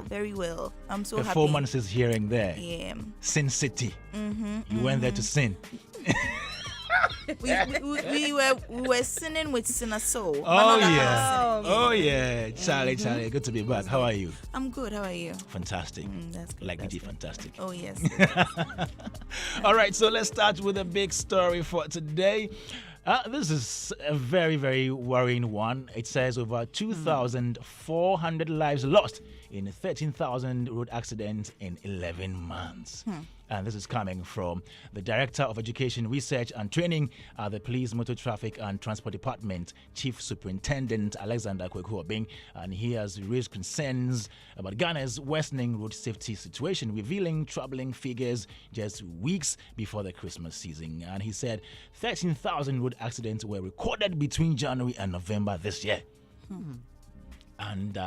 well, very well. I'm so Performances happy. here and there. Yeah. Sin City. You went there to sin. we were sinning with Sinner Soul. Oh yeah. Charlie, good to be back. How are you? I'm good. How are you? Fantastic. That's good. Like that's DJ good. Fantastic. Oh yes. All right, so let's start with a big story for today. This is a very, very worrying one. It says over 2,400 lives lost in 13,000 road accidents in 11 months. And this is coming from the Director of Education, Research and Training at the Police Motor Traffic and Transport Department, Chief Superintendent Alexander Kwekuobing. And he has raised concerns about Ghana's worsening road safety situation, revealing troubling figures just weeks before the Christmas season. And he said 13,000 road accidents were recorded between January and November this year. And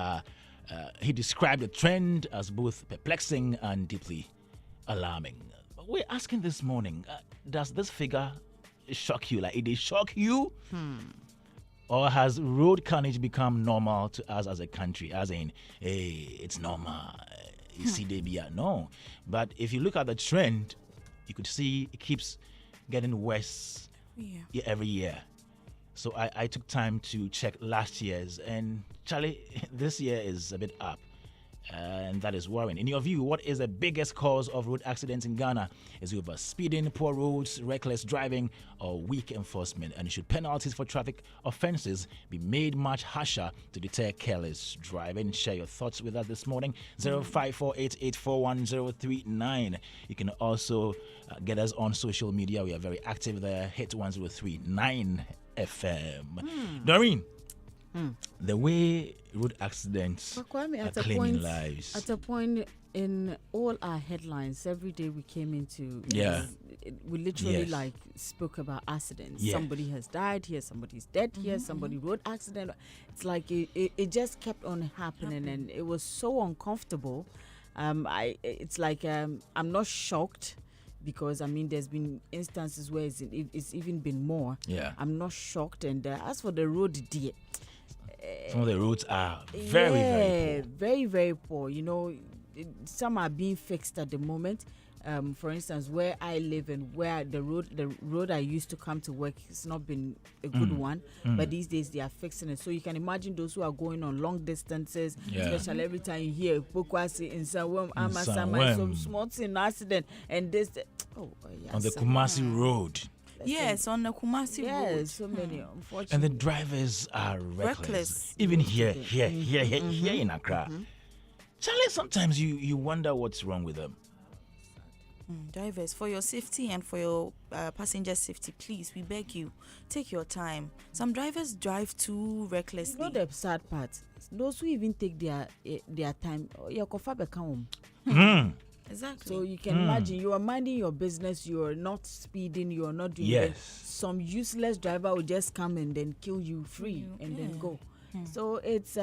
he described the trend as both perplexing and deeply alarming. We're asking this morning, does this figure shock you? Like, did it shock you? Or has road carnage become normal to us as a country? As in, hey, it's normal. You see, no. But if you look at the trend, you could see it keeps getting worse every year. So I took time to check last year's, and Charlie, this year is a bit up. And that is worrying. In your view, what is the biggest cause of road accidents in Ghana? Is it over speeding, poor roads, reckless driving, or weak enforcement? And should penalties for traffic offences be made much harsher to deter careless driving? Share your thoughts with us this morning. 0548841039. You can also get us on social media. We are very active there. Hit 1039 FM. Doreen. The way road accidents Kwame, are claiming lives. At a point in all our headlines, every day we came into, we literally spoke about accidents. Yeah. Somebody has died here, somebody's dead here, somebody road accident. It's like it just kept on happening, and it was so uncomfortable. I'm not shocked. Because, I mean, there's been instances where it's even been more. Yeah. I'm not shocked. And as for the road, some of the roads are very, very poor. Very, very poor. You know, some are being fixed at the moment. For instance, where I live and where the road I used to come to work, it's not been a good one. But these days they are fixing it. So you can imagine those who are going on long distances, especially every time you hear Pokwasi in some small accident and this. On the Kumasi Road. Yes, on the Kumasi Road. So many, unfortunately. And the drivers are reckless. Even here in Accra. Charlie, sometimes you wonder what's wrong with them. Drivers, for your safety and for your passenger safety, please, we beg you, take your time. Some drivers drive too recklessly. You know the sad part? Those who even take their time, your coffee back home. Exactly. So you can imagine you are minding your business, you are not speeding, you are not doing that. Some useless driver will just come and then kill you free and then go. So it's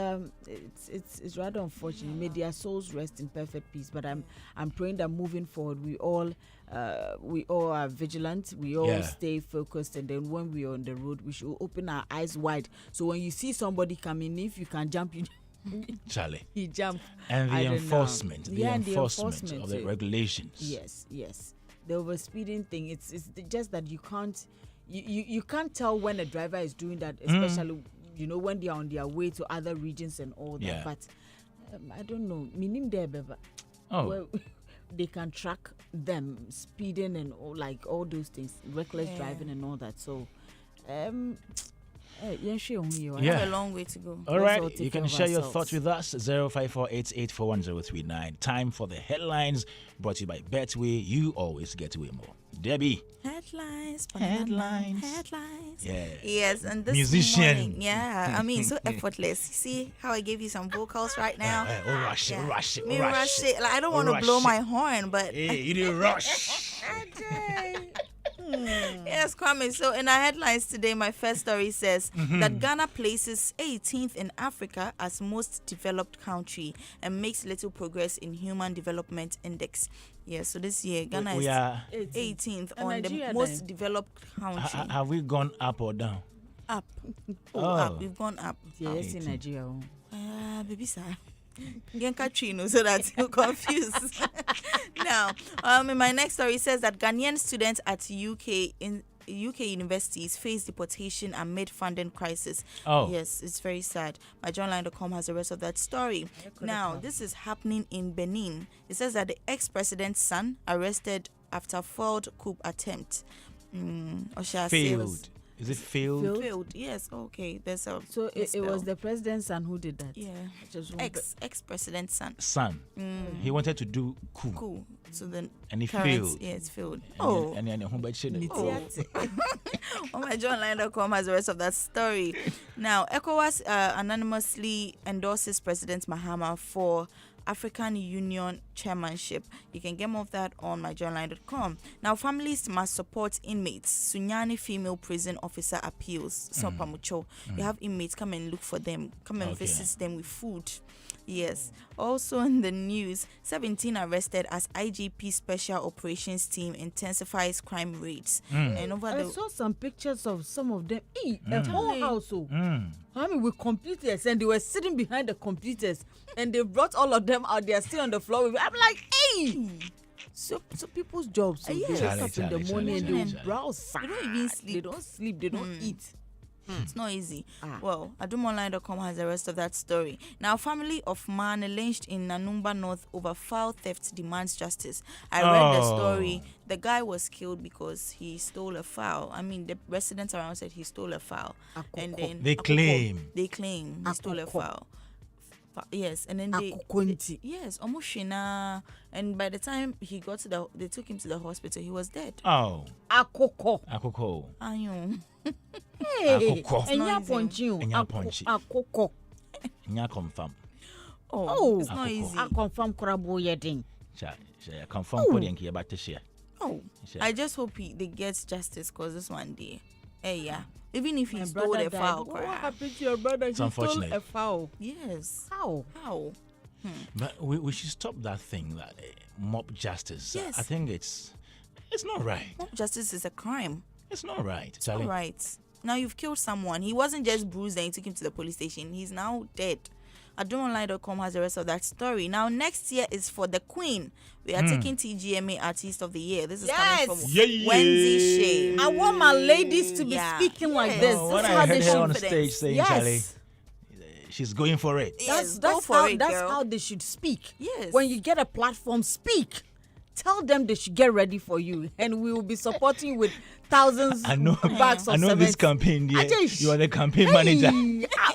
rather unfortunate. May their souls rest in perfect peace. But I'm praying that moving forward, we all are vigilant. We all stay focused, and then when we are on the road, we should open our eyes wide. So when you see somebody coming, if you can jump, Charlie, he jumped. And the enforcement of the too. regulations. Yes. The overspeeding thing. It's just that you can't tell when a driver is doing that, especially. You know, when they are on their way to other regions and all that. Yeah. But I don't know. Minim there, where they can track them speeding and all those things, reckless driving and all that. So, I have a long way to go. All right, you can share your thoughts with us. 0548841039. Time for the headlines, brought to you by Betway. You always get away more. Debbie. Headlines. Yeah. Yes, and this musician. morning, I mean, so effortless. You see how I gave you some vocals right now? Rush it. Like, I don't want to blow my horn, but hey, you didn't rush. Yes, Kwame. So in our headlines today, my first story says that Ghana places 18th in Africa as most developed country and makes little progress in Human Development Index. Yeah, so this year Ghana is 18th on the most developed country. Have we gone up or down? Up. Up. We've gone up. Yes, in Nigeria. Baby sir. so that you're confused. Now, in my next story, it says that Ghanaian students at UK universities face deportation amid funding crisis. Oh. Yes, it's very sad. MyJournline.com has the rest of that story. Now, this is happening in Benin. It says that the ex-president's son arrested after failed coup attempt. Failed. Is it failed? Failed. Yes. Okay. There's a. So it was the president's son who did that. Yeah. Ex-president's son. He wanted to do coup. Cool. So then. And he current, failed. Yeah, it's failed. And On MyJournline.com has the rest of that story. Now, ECOWAS anonymously endorses President Mahama for African Union chairmanship. You can get more of that on MyJournline.com. Now, families must support inmates. Sunyani female prison officer appeals. So Pamucho, you have inmates, come and look for them. Come and visit them with food. Yes. Also in the news, 17 arrested as IGP Special Operations Team intensifies crime rates. And I saw some pictures of some of them. A whole household. I mean, with computers, and they were sitting behind the computers, and they brought all of them out. They are still on the floor. I'm like, hey. So people's jobs. So they wake up in the morning and they will browse. They don't even sleep. They don't sleep. They don't eat. It's not easy. Well, adumonline.com has the rest of that story. Now, family of man lynched in Nanumba North over fowl theft demands justice. I read the story. The guy was killed because he stole a fowl. I mean, the residents around said he stole a fowl. And then they claim he stole a fowl. Yes, and then yes, Omoshina, and by the time he got to they took him to the hospital. He was dead. Oh, Akoko. Ayun. Hey, Akoko. Confirm. Oh, it's not easy. I confirm Korabo Yeding. Confirm Kodian about to share. Oh, I just hope they get justice because this one day. Hey, yeah. Even if he stole a fowl. What happened to your brother? It's he unfortunate. Stole a fowl. Yes. How? But we should stop that thing, that mob justice. Yes. I think it's not right. Mob justice is a crime. It's not right. It's not right. Now you've killed someone. He wasn't just bruised and you took him to the police station. He's now dead. adumonline.com has the rest of that story. Now, next year is for the Queen. We are taking TGMA Artist of the Year. This is coming from Wendy Shea. I want my ladies to be speaking like this. When I heard her on stage saying, Charlie, she's going for it. Yes, that's how they should speak. Yes. When you get a platform, speak. Tell them they should get ready for you, and we will be supporting you with thousands bags of cement. This campaign. Yeah, you are the campaign manager.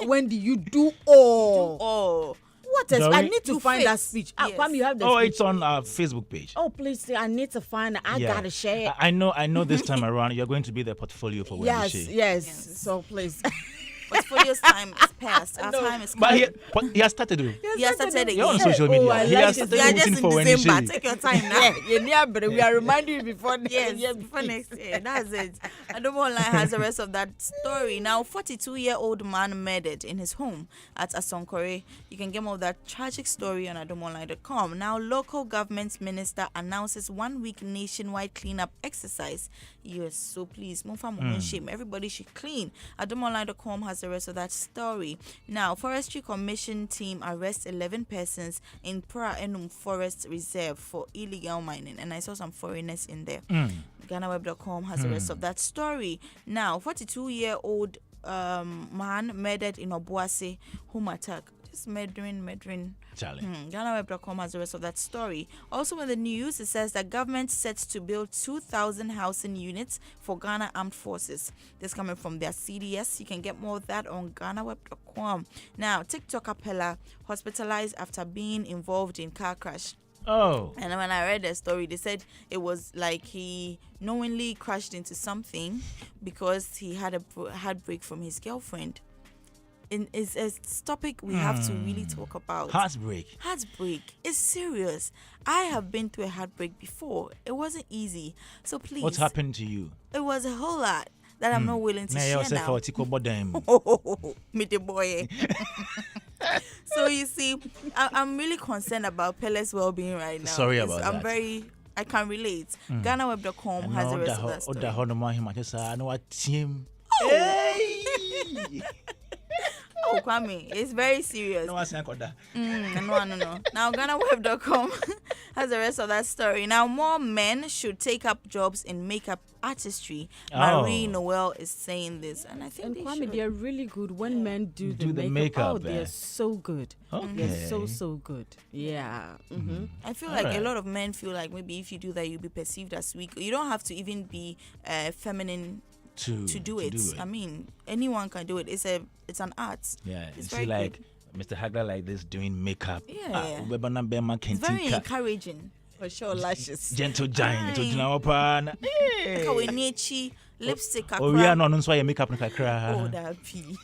When do you do all? What else? I need to find that speech. Yes. Kwame, you have the speech. It's on our Facebook page. Oh, please, I need to find it. I gotta share it. I know this time around you're going to be the portfolio for Wendy Shea. Yes. So please. Portfolio's time is past. Our time is coming. But he has started. He has started again. You're on social media. He has started just in for Wendy Shea. Take your time now. We are reminding you before next year. Before next year. That's it. Adumonline has the rest of that story. Now, 42-year-old man murdered in his home at Asonkore. You can get more of that tragic story on adumonline.com. Now, local government minister announces 1-week nationwide cleanup exercise. Yes, so please, shame. Everybody should clean. adumonline.com has the rest of that story. Now, Forestry Commission team arrests 11 persons in Pra Enum Forest Reserve for illegal mining. And I saw some foreigners in there. GhanaWeb.com has the rest of that story. Now, 42-year-old man murdered in Obuasi, home attack. Just murdering. GhanaWeb.com has the rest of that story. Also in the news, it says that government sets to build 2,000 housing units for Ghana Armed Forces. This coming from their CDS. You can get more of that on GhanaWeb.com. Now, TikTok Appella hospitalized after being involved in car crash. Oh. And when I read the story, they said it was like he knowingly crashed into something because he had a heartbreak from his girlfriend. It's a topic we have to really talk about. Heartbreak. It's serious. I have been through a heartbreak before. It wasn't easy. So please. What happened to you? It was a whole lot that I'm not willing to share now. Meet the boy. So you see, I'm really concerned about Pele's well-being right now. Sorry about that. I can relate. GhanaWeb.com has the rest of that story. Oh, Kwame, it's very serious. No, I say that. No. Now, GhanaWeb.com has the rest of that story. Now, more men should take up jobs in makeup artistry. Marie Noel is saying this, and I think Kwame, they're really good when men do the makeup. Oh, they're so good. Okay. They're so good. Yeah. Mm-hmm. I feel like a lot of men feel like maybe if you do that, you'll be perceived as weak. You don't have to even be feminine to do it. I mean, anyone can do it. It's an art. Yeah, it's very like good. Mr. Hagler like this doing makeup. Yeah, it's very encouraging. For sure, lashes. Gentle giant. Lipstick. Oh, we are not so makeup. Oh, that pee.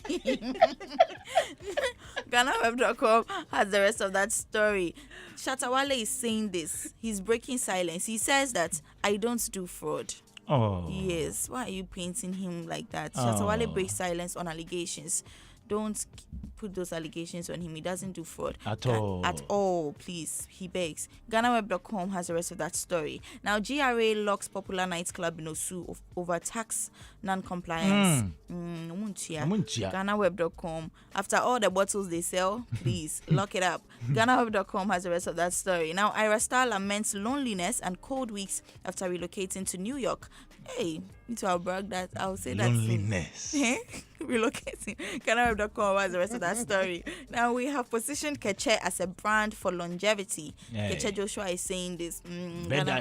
GhanaWeb.com has the rest of that story. Shatawale is saying this. He's breaking silence. He says that I don't do fraud. Oh. Yes. Why are you painting him like that? Shatawale breaks silence on allegations. Don't put those allegations on him. He doesn't do fraud. At all, please. He begs. GhanaWeb.com has the rest of that story. Now, GRA locks popular nightclub in Osu over tax non-compliance. GhanaWeb.com. After all the bottles they sell, please lock it up. GhanaWeb.com has the rest of that story. Now, Ira Star laments loneliness and cold weeks after relocating to New York. Hey, need to brag that. I'll say that. Loneliness. Relocating. GhanaWeb.com has the rest of that story. Now we have positioned Keche as a brand for longevity. Hey. Keche Joshua is saying this.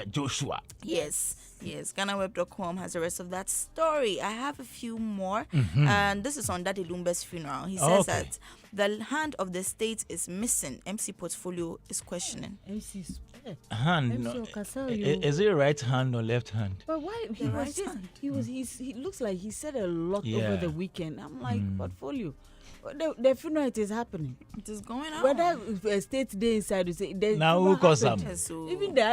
Joshua. Yes. GhanaWeb.com has the rest of that story. I have a few more. And this is on Daddy Lumbe's funeral. He says that the hand of the state is missing. MC Portfolio is questioning. MC's hand. No. Is it right hand or left hand? But why he looks like he said a lot over the weekend. I'm like, Portfolio. The funeral, it is happening. It is going on. Whether state day inside, you say now who calls them? Even the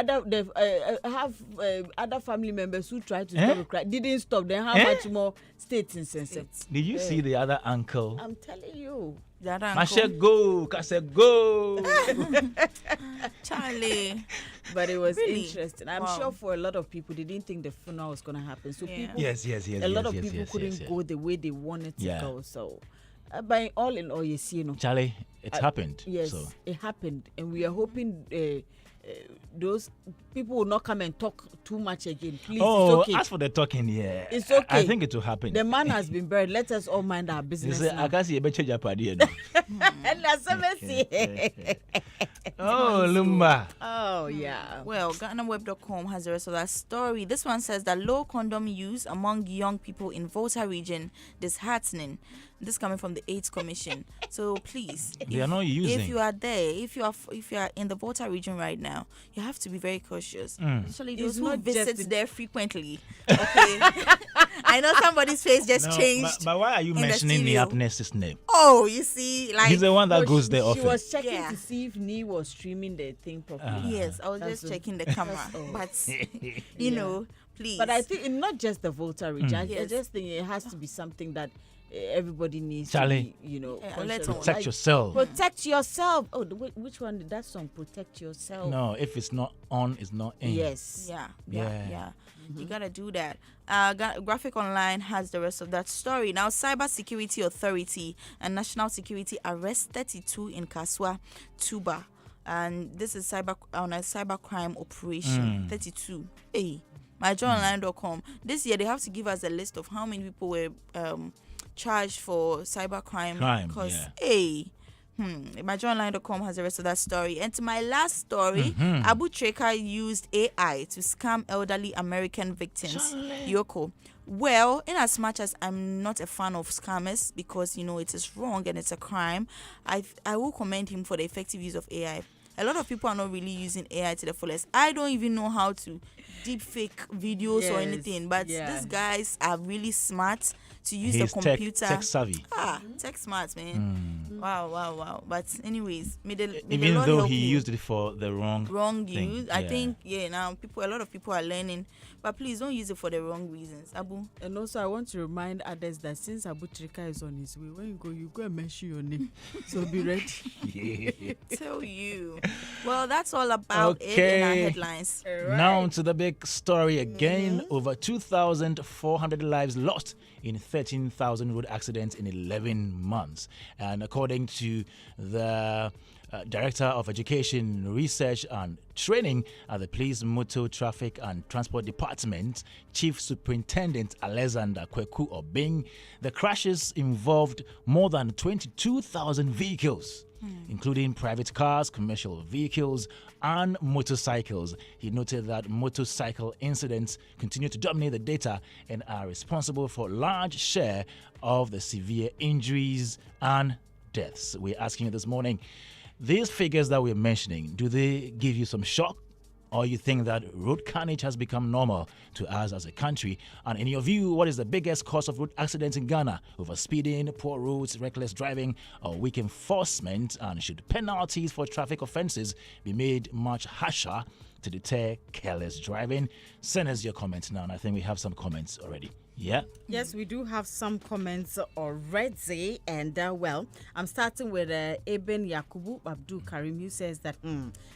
other family members who tried to stop the cry didn't stop. Then how much more states in sense? Did you see the other uncle? I'm telling you. The other uncle. Go. Charlie. But it was interesting. I'm sure for a lot of people, they didn't think the funeral was going to happen. So people, yes. A lot of people couldn't go the way they wanted to go. So. By all in all, you see, Charlie, it happened. Yes, so. It happened, and we are hoping those people will not come and talk too much again. Please, it's okay. As for the talking, it's okay. I think it will happen. The man has been buried. Let us all mind our business. I can see a bit of party. And that's Oh, Lumba. Oh, yeah. Well, GhanaWeb.com has the rest of that story. This one says that low condom use among young people in Volta region disheartening. This coming from the AIDS Commission. So please, they are not using. If you are there, if you are in the Volta region right now, you have to be very cautious. Especially those who visit there frequently. Okay, I know somebody's face just changed. But why are you mentioning Niapnes's name? Oh, you see, like he's the one that goes there often. She was checking to see if Nee was streaming the thing properly. Yes, I was just checking the camera, but you know, please. But I think not just the Volta region. I just think it has to be something that everybody needs Charlie, to be, protect yourself. Protect yourself. Oh, which one did that song? Protect yourself. No, if it's not on, it's not in. Yes. Yeah. You gotta do that. Graphic Online has the rest of that story. Now, Cyber Security Authority and National Security arrest 32 in Kaswa, Tuba, and this is a cyber crime operation. 32. Hey, myjournalline.com. This year they have to give us a list of how many people were charged for cyber crime. MyJournalline.com has the rest of that story. And to my last story, Abu Treka used AI to scam elderly American victims. Yoko. Well, in as much as I'm not a fan of scammers because, it is wrong and it's a crime, I will commend him for the effective use of AI. A lot of people are not really using AI to the fullest. I don't even know how to deep fake videos or anything, but these guys are really smart to use the computer. Tech savvy. Tech smart, man. Wow. But anyways, even though he used it for the wrong use, I think now a lot of people are learning. But please don't use it for the wrong reasons, Abu. And also, I want to remind others that since Abu Trika is on his way, when you go and mention your name. So be ready. Tell you. Well, that's all about it in our headlines. Right. Now to the big big story again. Over 2,400 lives lost in 13,000 road accidents in 11 months. And according to the Director of Education, Research and Training at the Police Motor Traffic and Transport Department, Chief Superintendent Alexander Kweku Obing, the crashes involved more than 22,000 vehicles, including private cars, commercial vehicles, and motorcycles. He noted that motorcycle incidents continue to dominate the data and are responsible for a large share of the severe injuries and deaths. We're asking you this morning, these figures that we're mentioning, do they give you some shock? Or you think that road carnage has become normal to us as a country? And in your view, what is the biggest cause of road accidents in Ghana? Overspeeding, poor roads, reckless driving, or weak enforcement? And should penalties for traffic offences be made much harsher to deter careless driving? Send us your comments now, and I think we have some comments already. Yeah. Yes, we do have some comments already. And, I'm starting with Eben Yakubu Abdul Karim, who says that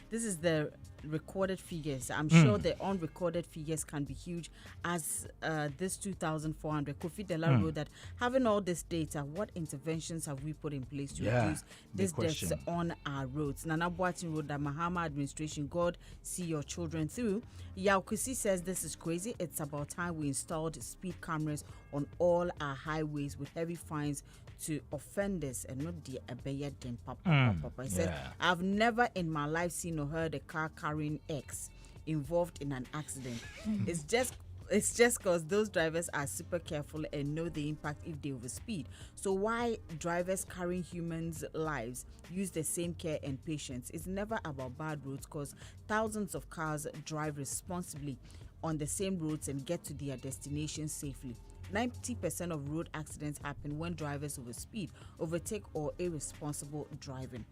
this is the recorded figures. I'm sure the unrecorded figures can be huge as this 2,400. Kofi Dela wrote that having all this data, what interventions have we put in place to reduce these deaths on our roads? Nana Boatin wrote that Mahama administration, God see your children through. Yaukusi says this is crazy. It's about time we installed speed cameras on all our highways with heavy fines to offenders and not the abeya dem papa. He said, I've never in my life seen or heard a car carrying X involved in an accident. It's just because those drivers are super careful and know the impact if they overspeed. So why drivers carrying humans' lives use the same care and patience? It's never about bad roads, because thousands of cars drive responsibly on the same roads and get to their destination safely. 90% of road accidents happen when drivers overspeed, overtake, or irresponsible driving.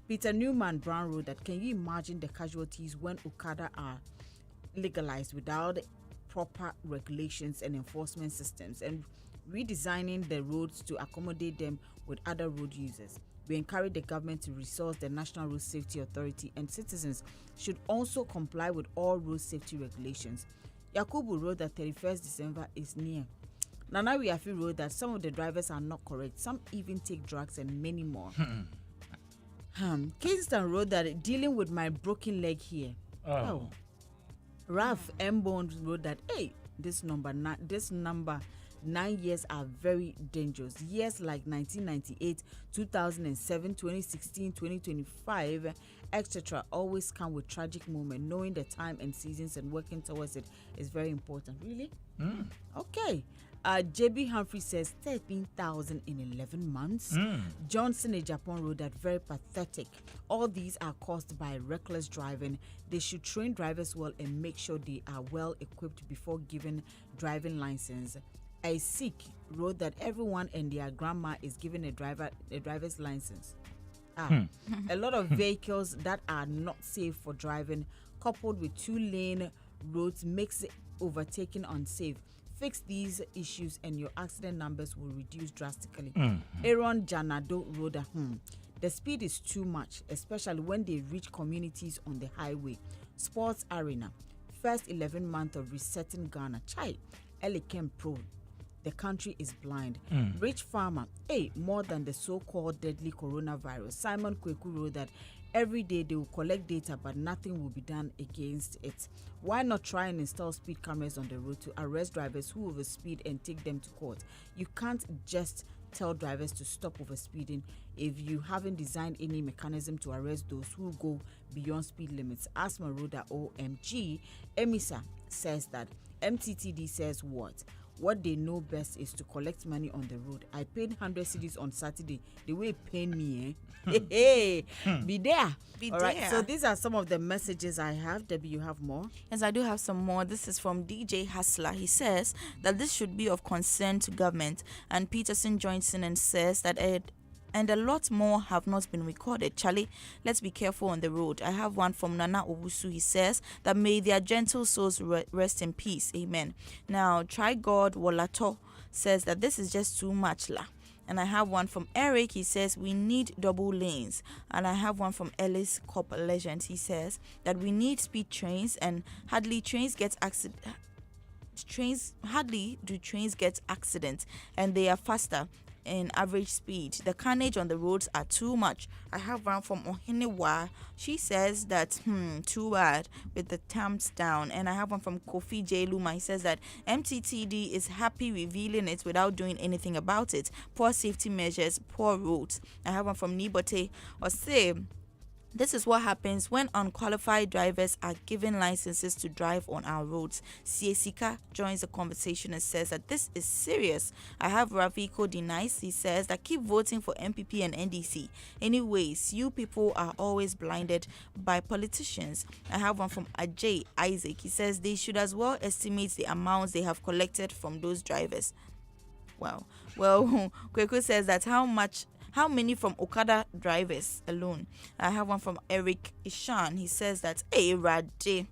Peter Newman Brown wrote that, can you imagine the casualties when Okada are legalized without proper regulations and enforcement systems, and redesigning the roads to accommodate them with other road users? We encourage the government to resource the National Road Safety Authority, and citizens should also comply with all road safety regulations. Yakubu wrote that 31st December is near. Nana Wiafi wrote that some of the drivers are not correct. Some even take drugs and many more. Kingston wrote that dealing with my broken leg here. Ralph M. Bond wrote that, hey, this number 9 years are very dangerous. Years like 1998, 2007, 2016, 2025, etc. always come with tragic moment. Knowing the time and seasons and working towards it is very important. Really? Okay. JB Humphrey says 13,000 in 11 months. Johnson in Japan wrote that very pathetic. All these are caused by reckless driving. They should train drivers well and make sure they are well equipped before giving driving license. A Sikh wrote that everyone and their grandma is given a driver's license. A lot of vehicles that are not safe for driving, coupled with 2-lane roads, makes overtaking unsafe. Fix these issues and your accident numbers will reduce drastically. Aaron Janado wrote that the speed is too much, especially when they reach communities on the highway. Sports arena, first 11 months of resetting Ghana. Chai, Elikem Pro. The country is blind. Rich farmer, more than the so-called deadly coronavirus. Simon Kweku wrote that every day they will collect data, but nothing will be done against it. Why not try and install speed cameras on the road to arrest drivers who overspeed and take them to court? You can't just tell drivers to stop overspeeding if you haven't designed any mechanism to arrest those who go beyond speed limits. Asma Roda OMG. Emisa says that MTTD says what? What they know best is to collect money on the road. I paid 100 cedis on Saturday. The way it paid me, be there. All right. So these are some of the messages I have. Debbie, you have more? Yes, I do have some more. This is from DJ Hustler. He says that this should be of concern to government. And Peterson joins in and says that and a lot more have not been recorded. Charlie, let's be careful on the road. I have one from Nana Owusu. He says that may their gentle souls rest in peace. Amen. Now, Try God Wolato says that this is just too much, la. And I have one from Eric. He says we need double lanes. And I have one from Ellis Cop Legend. He says that we need speed trains, and hardly do trains get accidents, and they are faster in average speed. The carnage on the roads are too much. I have one from Ohinewa. She says that too bad with the tamps down. And I have one from Kofi J Luma. He says that MTTD is happy revealing it without doing anything about it. Poor safety measures, poor roads. I have one from Nibote Ose. This is what happens when unqualified drivers are given licenses to drive on our roads. Siesika joins the conversation and says that this is serious. I have Raviko Denice. He says that keep voting for MPP and NDC. Anyways, you people are always blinded by politicians. I have one from Ajay Isaac. He says they should as well estimate the amounts they have collected from those drivers. Wow. Well, Kweku says that how many from Okada drivers alone? I have one from Eric Ishan. He says that, hey, Rade.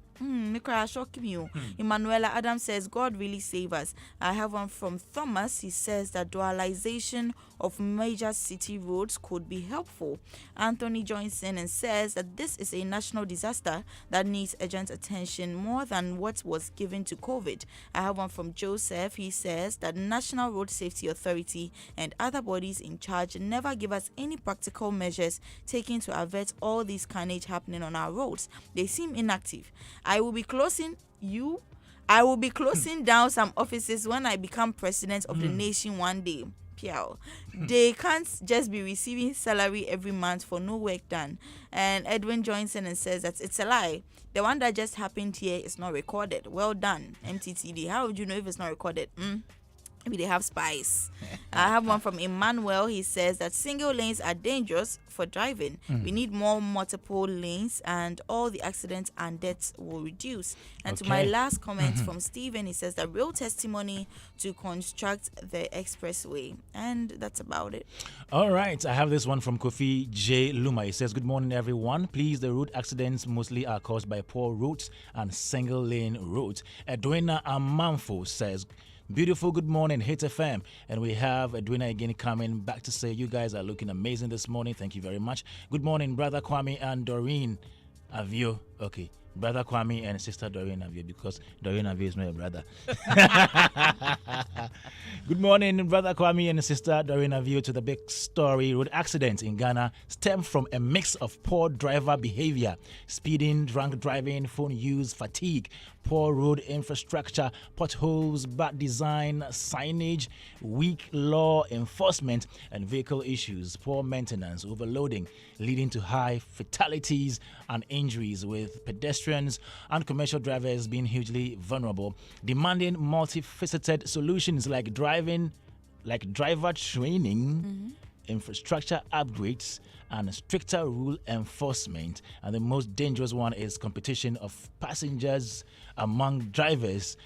Emanuela Adam says, God really save us. I have one from Thomas. He says that dualization of major city roads could be helpful. Anthony joins in and says that this is a national disaster that needs urgent attention more than what was given to COVID. I have one from Joseph. He says that National Road Safety Authority and other bodies in charge never give us any practical measures taken to avert all this carnage happening on our roads. They seem inactive. I will be closing down some offices when I become president of the nation one day. Piao. They can't just be receiving salary every month for no work done. And Edwin joins in and says that it's a lie. The one that just happened here is not recorded. Well done, MTTD. How would you know if it's not recorded? Maybe they have spies. I have one from Emmanuel. He says that single lanes are dangerous for driving. We need more multiple lanes and all the accidents and deaths will reduce. And to my last comment from Stephen, he says that real testimony to construct the expressway. And that's about it. All right. I have this one from Kofi J. Luma. He says, good morning, everyone. Please, the road accidents mostly are caused by poor roads and single lane roads. Edwina Amanfo says, beautiful good morning, Hit FM. And we have Edwina again coming back to say you guys are looking amazing this morning. Thank you very much. Good morning, Brother Kwame and Doreen Avio. Okay, Brother Kwame and Sister Doreen Avio, because Doreen Avio is my brother. Good morning, Brother Kwame and Sister Doreen Avio. To the big story, road accidents in Ghana stem from a mix of poor driver behavior, speeding, drunk driving, phone use, fatigue, poor road infrastructure, potholes, bad design, signage, weak law enforcement, and vehicle issues, poor maintenance, overloading, leading to high fatalities and injuries, with pedestrians and commercial drivers being hugely vulnerable, demanding multifaceted solutions like driver training, infrastructure upgrades, and stricter rule enforcement. And the most dangerous one is competition of passengers among drivers.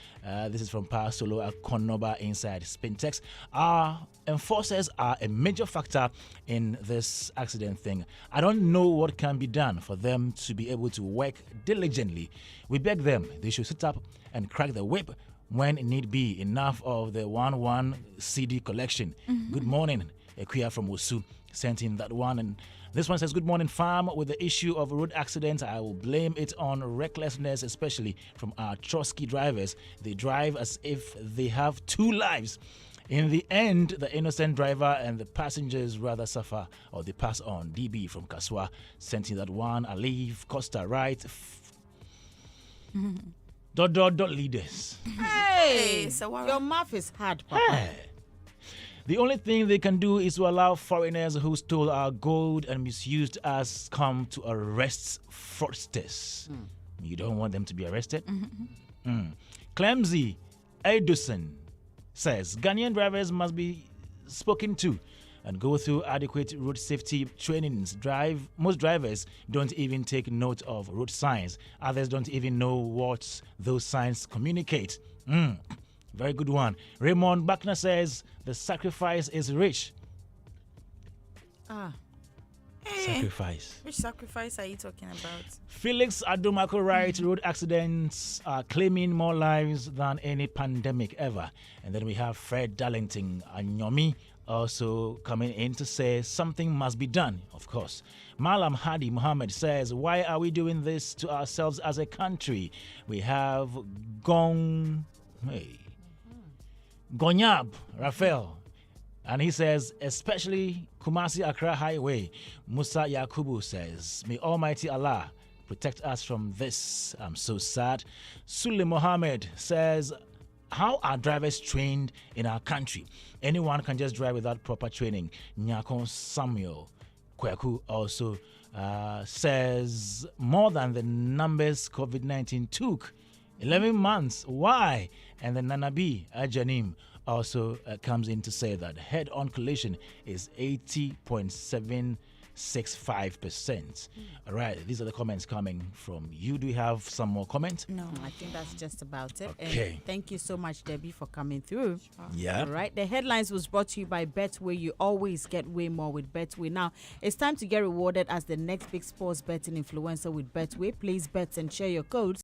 This is from Pa Solo Akonoba inside Spintex. Our enforcers are a major factor in this accident thing. I don't know what can be done for them to be able to work diligently. We beg them, they should sit up and crack the whip when need be. Enough of the 1-1 CD collection. Good morning, Ekuya from Osu sent in that one. And this one says, good morning, fam. With the issue of road accidents, I will blame it on recklessness, especially from our Trotsky drivers. They drive as if they have two lives. In the end, the innocent driver and the passengers rather suffer, or they pass on. DB from Kaswa sent in that one. Alif Costa, right? Leaders. Hey, so your mouth is hard, Papa. Hey. The only thing they can do is to allow foreigners who stole our gold and misused us come to arrest fraudsters. You don't want them to be arrested? Clemsy Edison says Ghanaian drivers must be spoken to and go through adequate road safety trainings. Most drivers don't even take note of road signs. Others don't even know what those signs communicate. Very good one. Raymond Buckner says the sacrifice is rich. Sacrifice. Which sacrifice are you talking about? Felix Adomako writes, road accidents are claiming more lives than any pandemic ever. And then we have Fred Darlington Anyomi also coming in to say something must be done, of course. Malam Hadi Muhammad says, why are we doing this to ourselves as a country? We have Gonyab Raphael. And he says, especially Kumasi Accra Highway. Musa Yakubu says, may Almighty Allah protect us from this. I'm so sad. Sule Mohammed says, how are drivers trained in our country? Anyone can just drive without proper training. Nyakon Samuel Kweku also says, more than the numbers COVID-19 took. 11 months. Why? And then Nanabi Ajanim also comes in to say that head-on collision is 80.765%. All right, these are the comments coming from you. Do we have some more comments? No, I think that's just about it. Okay. And thank you so much, Debbie, for coming through. Yeah. All right. The headlines was brought to you by Betway. You always get way more with Betway. Now, it's time to get rewarded as the next big sports betting influencer with Betway. Please bet and share your codes